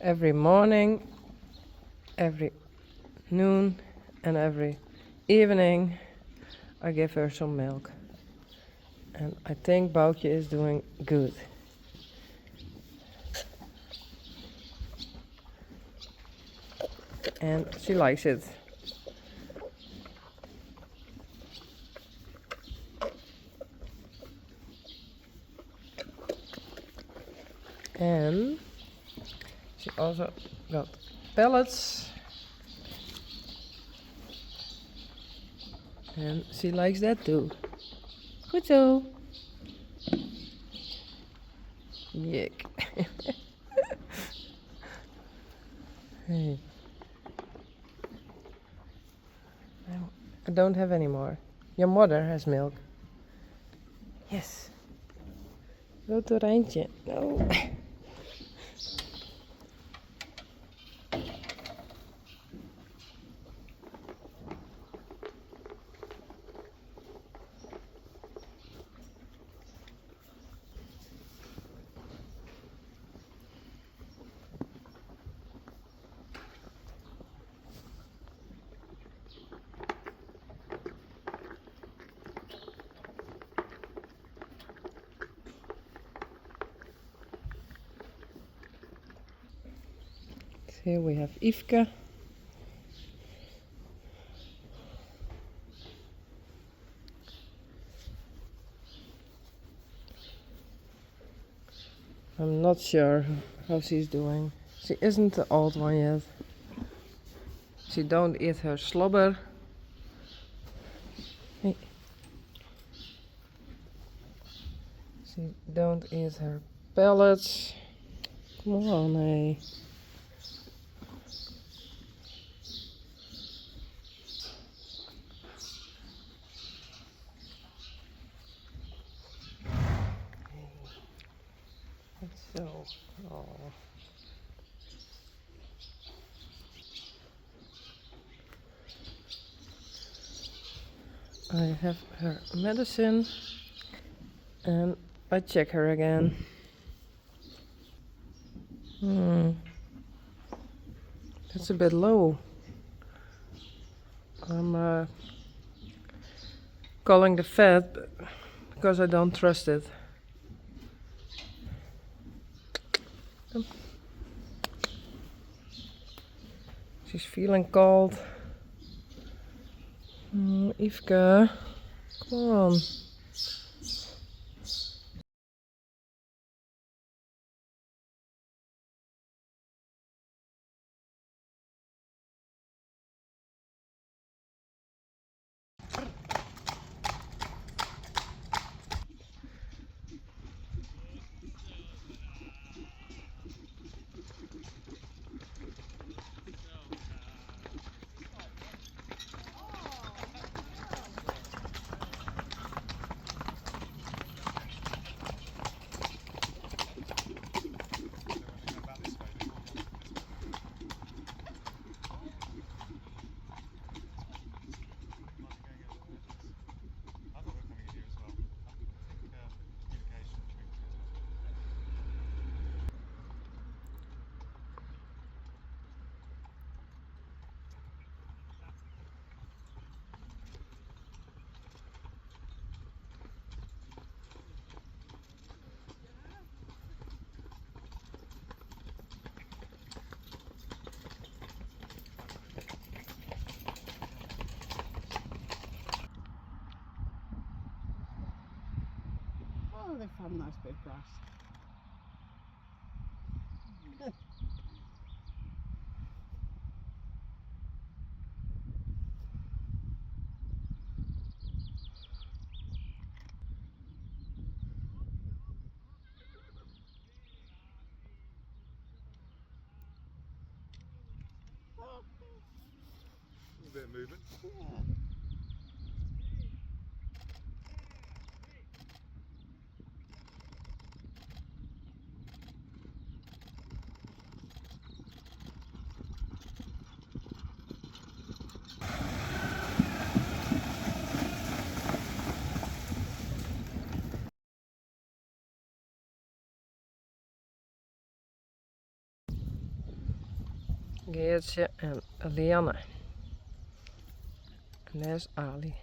Every morning, every noon, and every evening, I give her some milk. And I think Boutje is doing good. And she likes it. And she also got pellets. And she likes that too. Goed zo. Yuck. Hey. I don't have any more. Your mother has milk. Yes. Go to Rijntje. No. Here we have Yveske. I'm not sure how she's doing. She isn't the old one yet. She don't eat her slobber. Hey. She don't eat her pellets. Come on, hey. So, oh. I have her medicine and I check her again. That's a bit low. I'm calling the vet because I don't trust it. She's feeling cold. Yveske, come on. Oh, they found a nice bit of grass. A bit of movement. Yeah. Geertje en Lianne. En daar is Ali.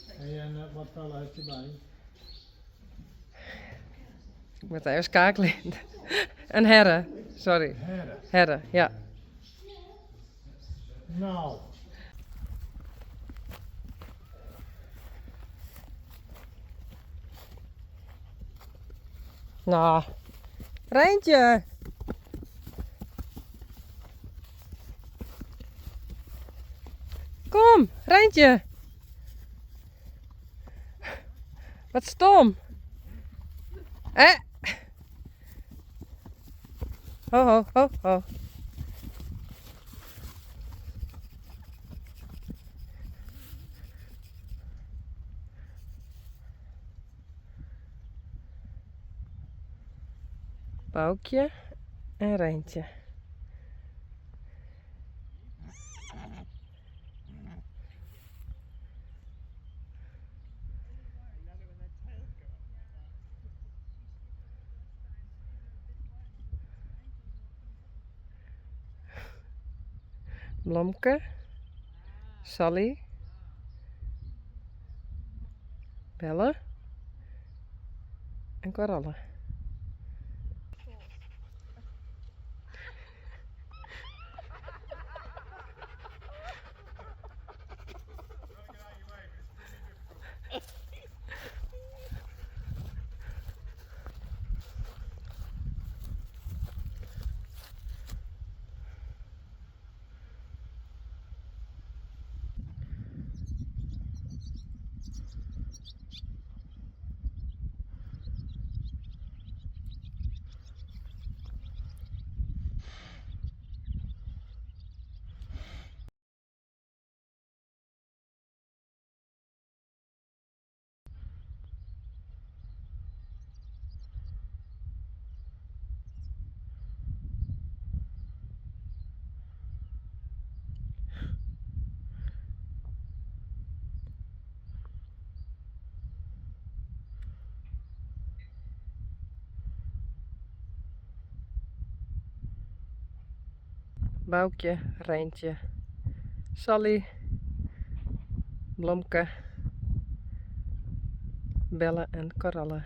Hey, en wat voor heeft je bij? Ik moet even schakelen. Een herre, sorry. Herren. Herre, ja. Nou, Nou, Rijntje. Kom, Rijntje. Wat stom. Ho, ho, ho, ho. Boukje en Rijntje. Blomke, Sally, Belle en Coralle. Boukje, Rijntje, Sally, Blomke, Belle en Coralle.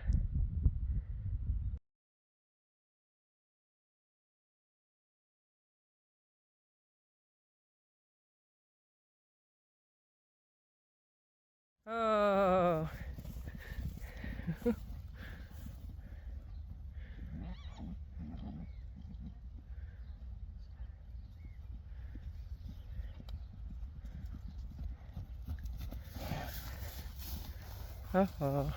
Oh. Oh, oh.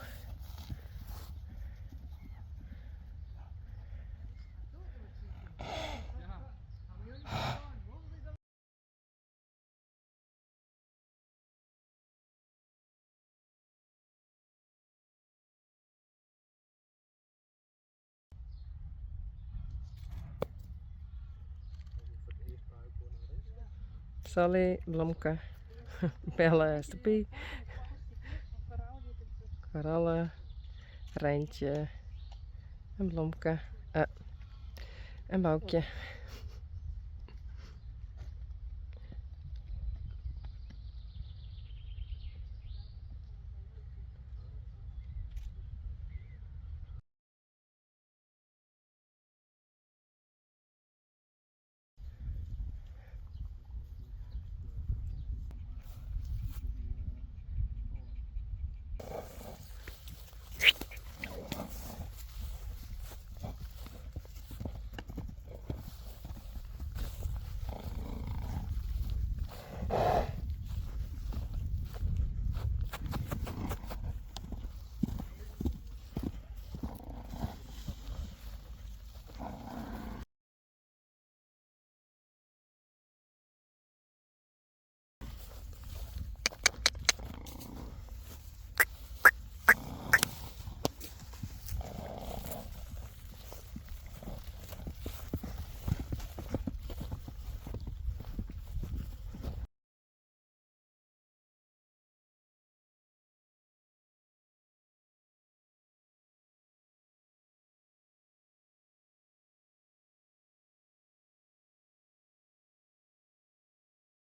Sally, Blomke, Belle, Stepie, Coralle, Rijntje en Blomke en Boukje.